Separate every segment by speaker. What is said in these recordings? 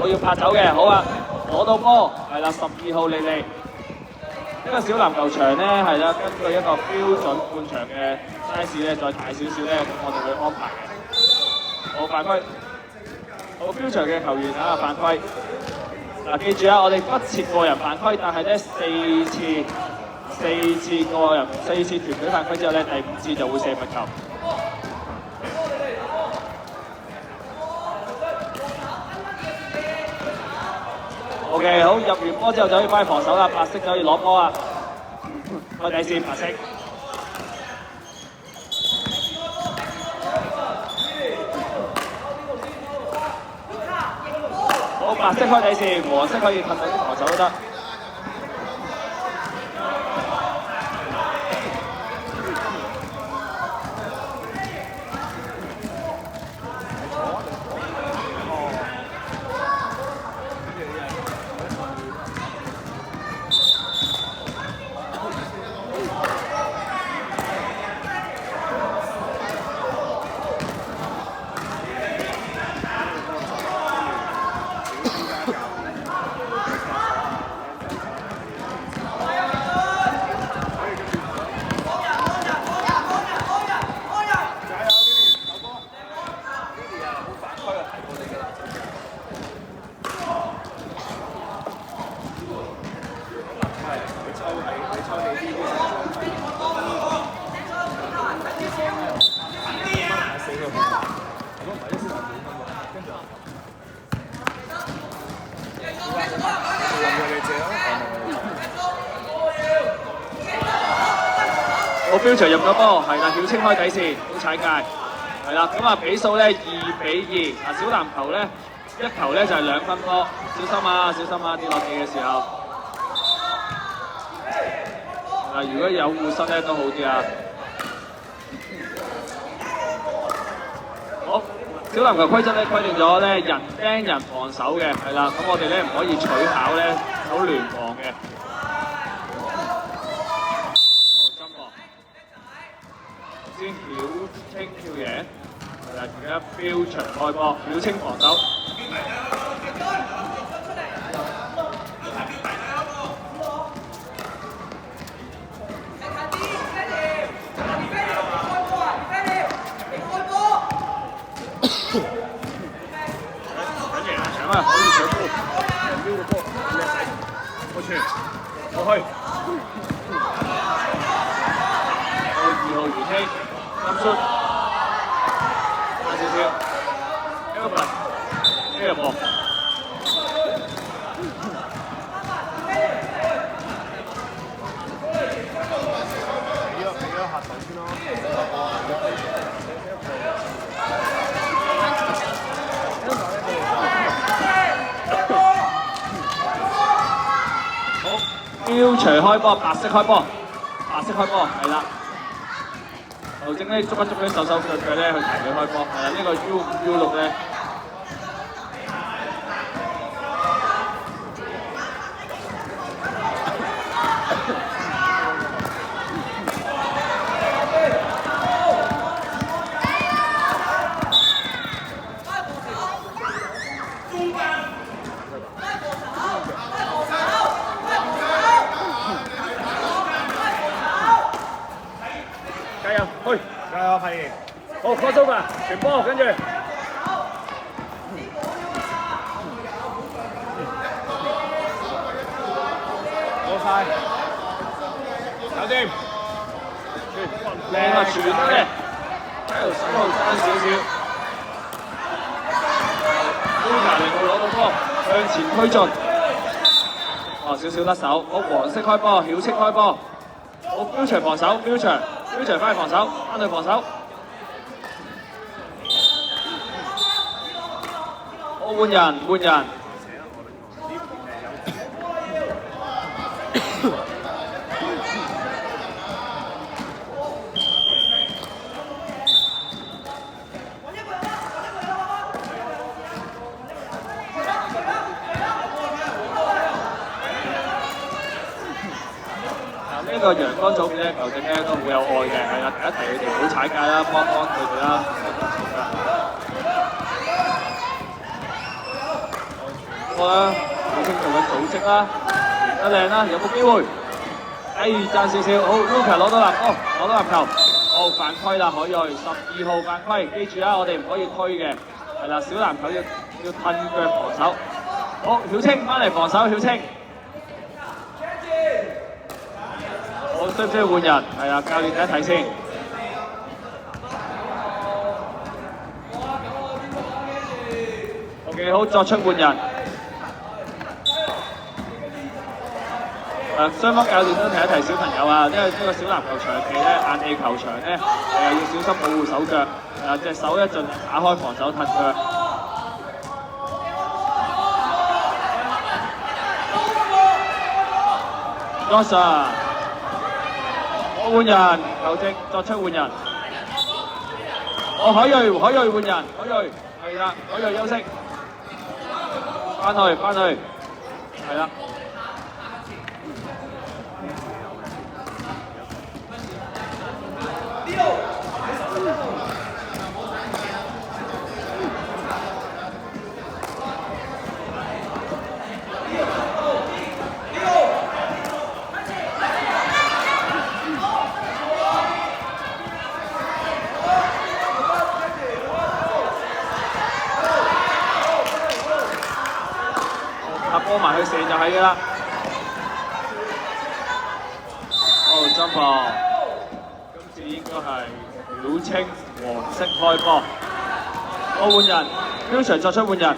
Speaker 1: 我要拍走嘅，好啊，攞到波，係啦，12號莉莉。呢個小籃球場咧係啦，根據一個標準半場嘅 size 咧，再大少少咧，咁我哋會安排嘅。好犯規，好標場嘅球員啊犯規。嗱，記住啊，我哋不設個人犯規，但係咧4次個人4次團隊犯規之後咧，第5次就會射罰球。OK， 好，入完波之後就可以翻去防守啦，白色就可以攞波啊！開底線，白色。好，白色開底線，黃色可以褪到啲防守都得。我標場入咗波，係啦，曉清開底線，好踩界，係啦，咁啊比數咧2-2，嗱小籃球咧一球咧就係2分波，小心啊，小心啊，跌落地嘅時候，嗱如果有護膝咧都好啲啊。好，小籃球規則咧規定咗咧人盯人防守嘅，係啦，咁我哋咧唔可以取巧咧守聯防嘅。先曉清跳嘢，係啦，而家標場開波，曉清防守。緊嘢啊，搶啊，可以搶波，撩個波，叻仔，我傳，過去。2號余希。啱出，慢少少，一個罰，一個波。俾咗下手先咯。好，標場開波，白色開波，白色開波，係啦。球證咧捉一捉啲手腳咧去提佢開波，係啦，呢個 U5、U6咧。加油，去！加油，係。好 ，crossover，傳波，跟住。攞晒，搞掂。靚啊，傳嘅，喺度手後爭少少。Luka嚟到攞到波，向前推進。哦，少少甩手。好，黃色開波，曉清開波。好，標場防守，標場翻去防守，翻去防守。好，換人。呢個陽光組別咧，球證咧都好有愛嘅，係啦，提一提佢哋唔好踩界啦，幫佢哋啦。波啦，曉清做緊組織啦，得靚啦，有冇機會？爭少少，好 Luka 攞到籃波，攞到籃球，好犯規啦，可以12號犯規，記住啊，我哋唔可以推嘅，係啦，小籃球要褪腳防守。好，曉清翻嚟防守，曉清。好，需唔需要換人？係啊，教練睇一睇先。OK， 好，作出換人。雙方教練都提一提小朋友啊，因為呢個小籃球場期咧，硬地球場咧，要小心保護手腳，隻手咧盡量打開防守褪腳。Joshua， 我換人，球證作出換人。海瑞換人，海瑞係啦，海瑞休息，翻去，係啦。波埋去射就係㗎啦。真波，今次應該係曉清黃色開波。我換人 ，Future 作出換人。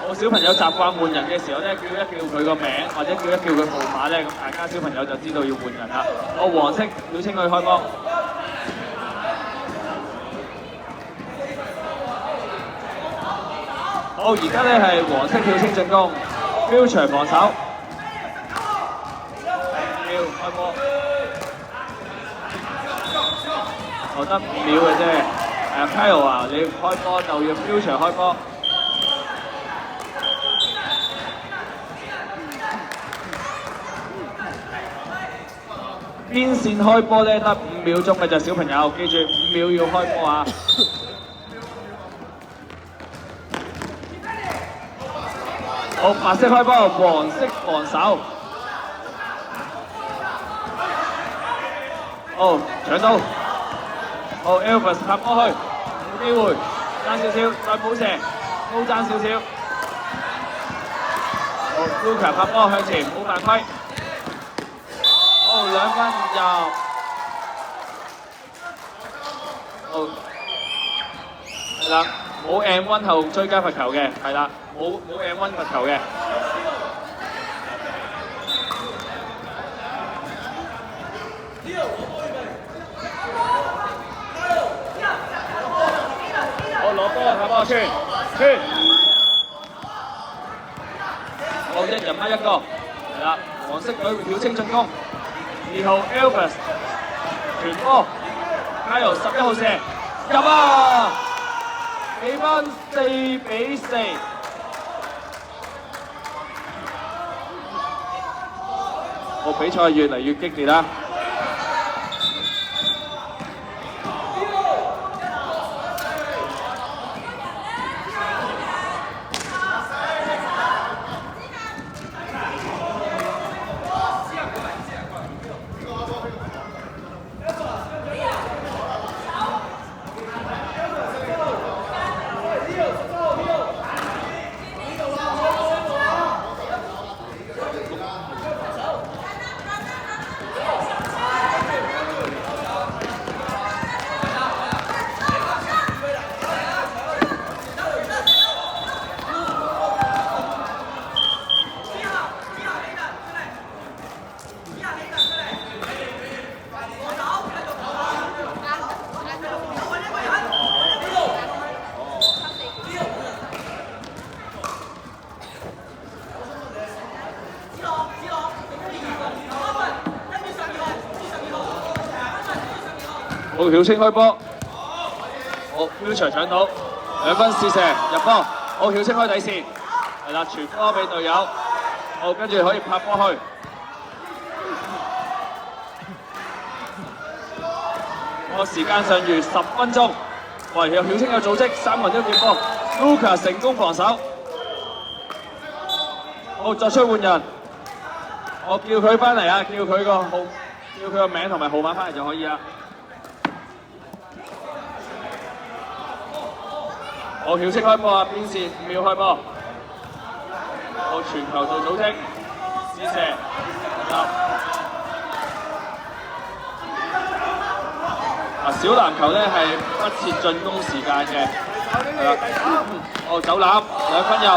Speaker 1: 我小朋友習慣換人嘅時候咧，叫一叫佢個名或者叫一叫佢號碼咧，咁大家小朋友就知道要換人啦。我黃色曉清去開波。好，而家咧係黃色曉清進攻 ，Future 防守。要開波。我得5秒嘅啫。Kyle 啊，你開波就要 Future 開波。邊線開波咧得5秒鐘嘅就小朋友，記住5秒要開波啊！好，白色開波，黃色防守。好，搶到。好 ，Elvis 拍波去，冇機會，爭少少，再補射，高爭少少。好 ，Luka 拍波向前，冇犯規。好，2分入。好，係啦，冇 M1 後追加罰球嘅，係啦，冇 M1 罰球嘅。好，攞波，拍波圈。好，一人掹一個，係啦，黃色隊曉清進攻。2號 Elvis 傳波 ，Kyle 11號射入啊！比分4-4。個比賽越嚟越激烈啦！好，曉清開波，好 ，Future 搶到，2分試射入波，好，曉清開底線，係啦，傳波俾隊友，好，跟住可以拍波去，個時間尚餘10分鐘，喂，有曉清有組織，3個人都見波 Luca 成功防守。好，作出換人。我叫佢翻嚟啊，叫佢個名同埋號碼翻嚟就可以啦。好，曉識開波啊！邊線5秒開波。好，傳球做組織，試射入。小籃球咧係不設進攻時間嘅，係啦。好，走籃2分入。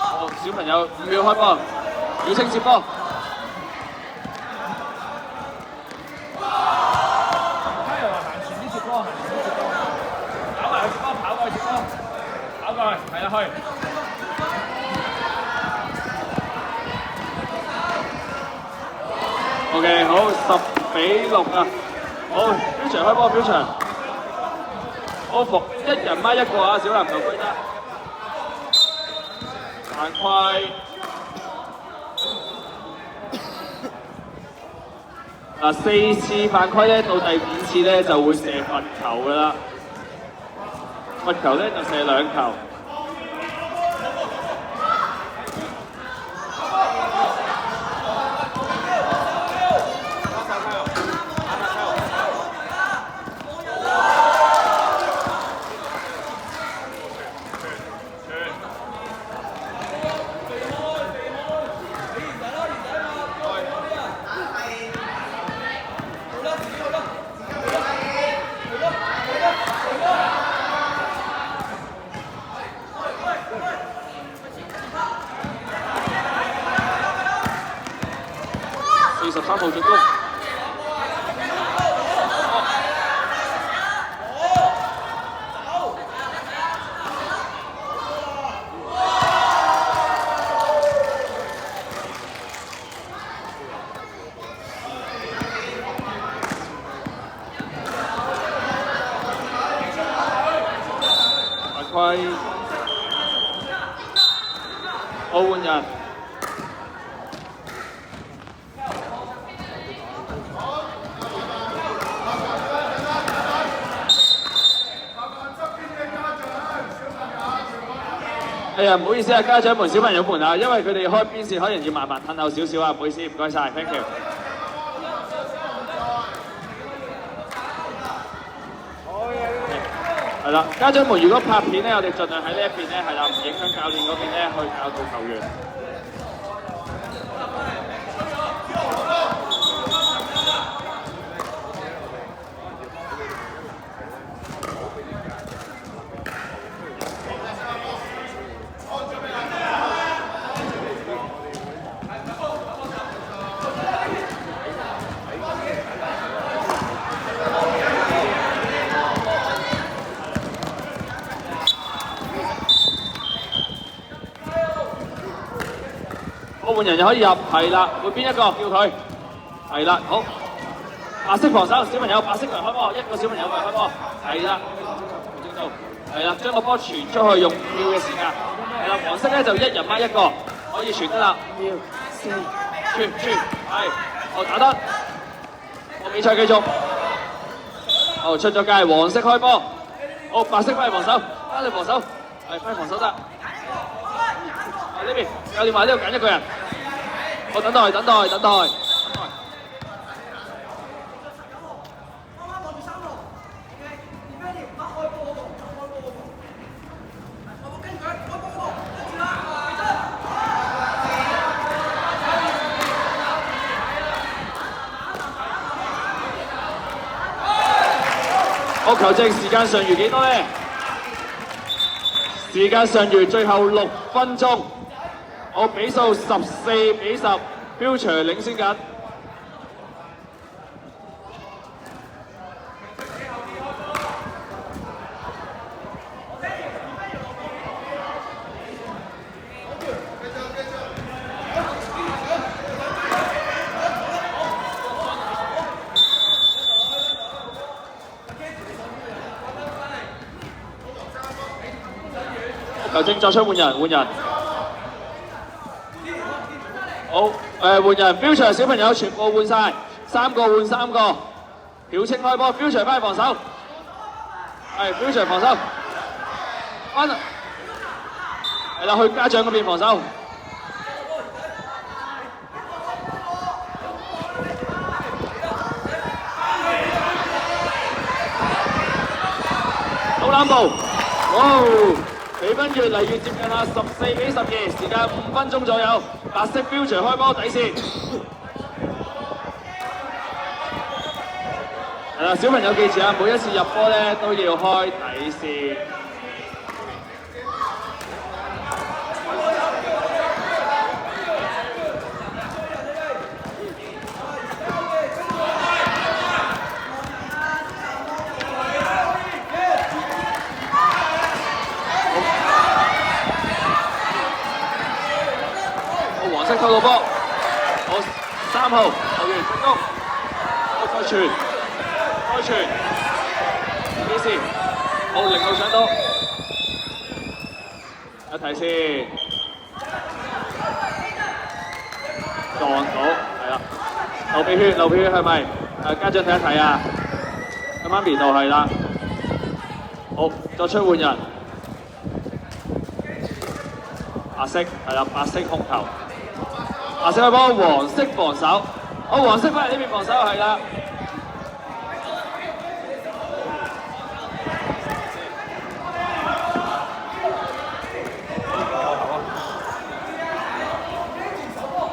Speaker 1: 好，小朋友5秒開波，曉識接波。係啦，去。OK， 好10-6啊！好，標場開波，標場。好服1人孖1個啊！小籃球規則。犯規。嗱，4次犯規咧，到第5次咧就會射罰球噶啦。罰球咧就射2球。43號進攻。犯規。好，換人。哎呀，唔好意思啊，家長們、小朋友們啊，因為佢哋開邊線可能要慢慢褪後少少啊，唔好意思，唔該晒 ，thank you。係啦，家長們如果拍片咧，我哋盡量喺呢一邊咧，係啦，唔影響教練嗰邊咧，去教導球員。換人就可以入，係啦，換邊一個叫佢，係啦，好，白色防守，小朋友白色球開波，一個小朋友開波，係啦，正道，係啦，將個波傳出去用5秒嘅時間，係啦，黃色咧就1人孖1個，可以傳得啦，5秒，4，傳，係，好打得，好比賽繼續，好出咗界，黃色開波，好白色翻嚟防守，翻嚟防守，係翻嚟防守得。呢邊教練話呢度揀一個人，我等待。我球證時間尚餘幾多咧？時間尚餘最後6分鐘。我比數14-10，標場領先緊。球證作出換人。好，換人，標場小朋友全部換晒，3個換3個，曉清開波，標場翻去防守，係標場防守，翻係啦，去家長嗰邊防守。好攬步，哇！比分越嚟越接近啦，14-12，時間5分鐘左右，白色標場開波底線。係啦，小朋友記住啊，每一次入波咧都要開底線。黃色偷到波，好3號球員進攻，再傳。開傳，幾時？好0號上到，一睇先，撞到，係啦，流鼻血，流鼻血係咪？家長睇一睇啊，咁媽咪就係啦，好，作出換人，白色係啦，白色控球，白色開波，黃色防守，好，黃色翻嚟呢邊防守係啦。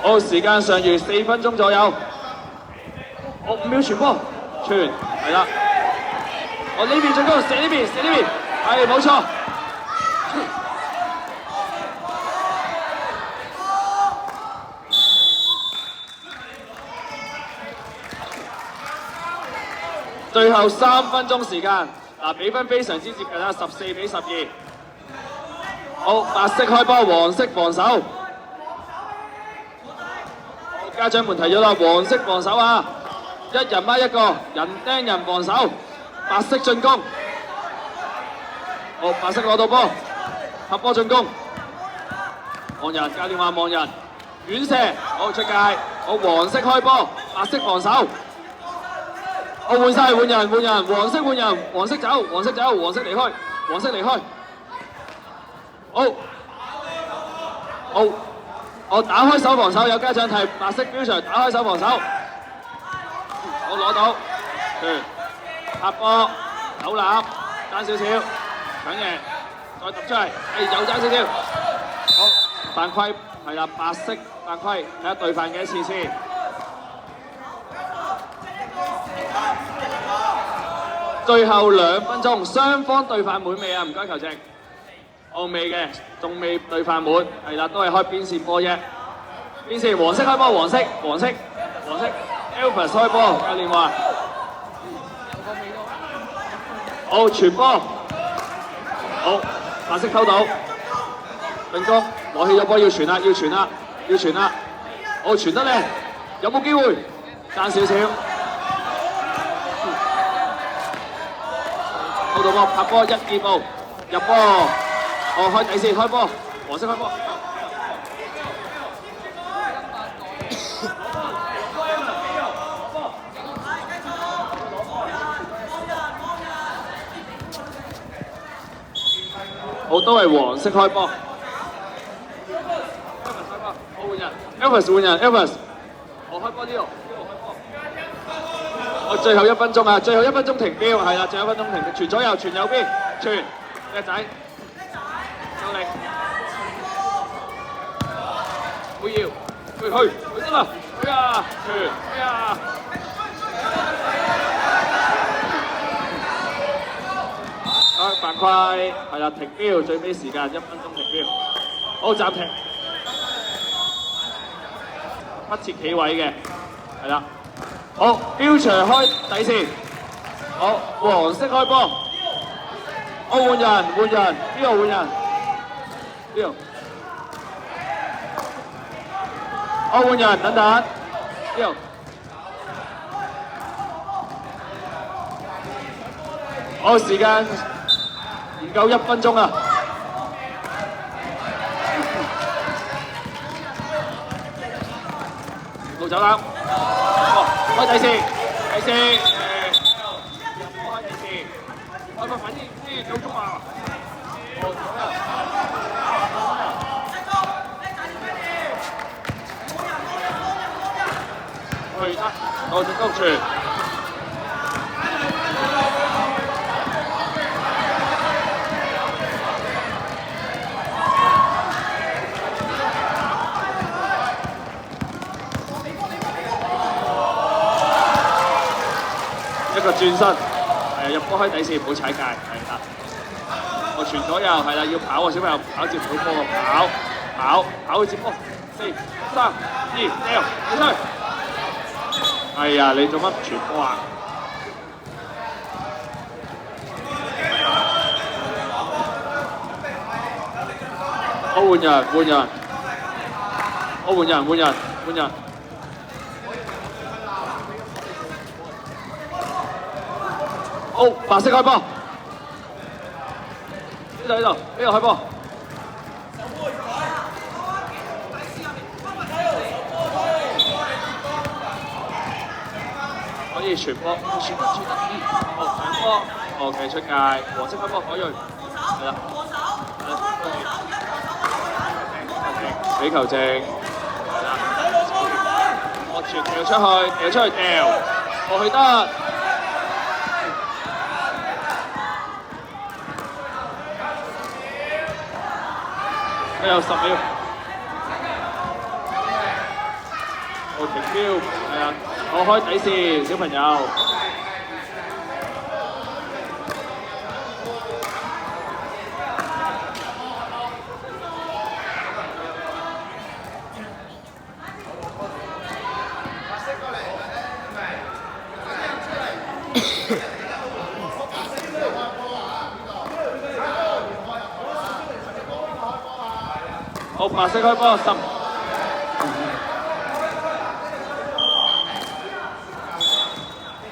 Speaker 1: 好，時間尚餘4分鐘左右。好，5秒傳波，傳係啦。我呢邊進攻，射呢邊，射呢邊，係冇錯。最後3分鐘時間，嗱比分非常之接近啦，14-12。好，白色開波，黃色防守。家長們提咗啦，黃色防守啊，一人掹一個，人釘人防守，白色進攻。好，白色攞到波，合波進攻。望人，教練話望人，遠射，好出界。好，黃色開波，白色防守。好，換晒換人換人，黃色換人，黃色走，黃色走，黃色離開，黃色離開。好，好。我打開手防守，有家長提白色標場打開手防守，我攞到，拍波，扭攬，爭少少，搶贏，再揼出嚟，又爭少少，好，犯規，係啦，白色犯規，睇下對犯幾多次先。最後2分鐘，雙方對犯滿未啊？唔該球證。未嘅，仲未對犯滿，係啦，都係開邊線波啫。邊線黃色開波，黃色，Elvis 開波，教練話。好，傳波，好，白色偷到，進攻，攞起咗波要傳啦，要傳啦，要傳啦，好，傳得靚，有冇機會？爭少少。偷到波，拍波1、2步，入波。哦，開底線，開波，黃色開波。好，都係黃色開波。我換人 ，Elvis 換人 ，Elvis。我開波呢度，開波。我最後1分鐘啊，最後1分鐘停標，係啦，最後1分鐘停，傳左右，傳右邊，傳，叻仔。力，會要，去得啦，去啊，去啊！啊，犯規，係啦，停標，最尾時間1分鐘停標，好暫停，不設企位嘅，係啦，好，標場開底線，好，黃色開波，我換人，邊度換人？我換人，等等，好，時間唔夠1分鐘啊！路走啦，開底線，開底線，開快快啲9鐘啊！去得，我隻高傳。一個轉身，入波開底線，唔好踩界，係啦。我傳左右，係啦，要跑喎，小朋友跑接唔到波喎，跑去接波，4、3、2，掉，你出去。哎呀，你做乜唔傳波啊？我換人，我換人。好，白色開波，呢度開波。可以傳波，傳好傳波 ，OK 出界，黃色開波，海瑞，係啦，俾球證，係啦，我傳掉出去，過去得。有10秒，我停標，係啊，我開底線，小朋友。好，白色開波10。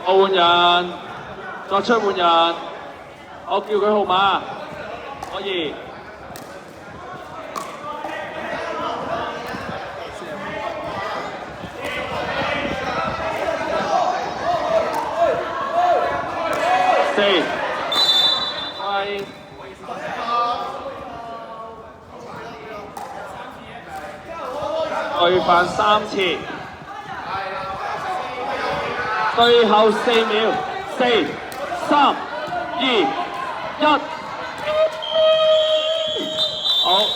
Speaker 1: 我換人，作出換人，我叫佢號碼，可以。4，喂。對犯3次，最後4秒，4、3、2、1。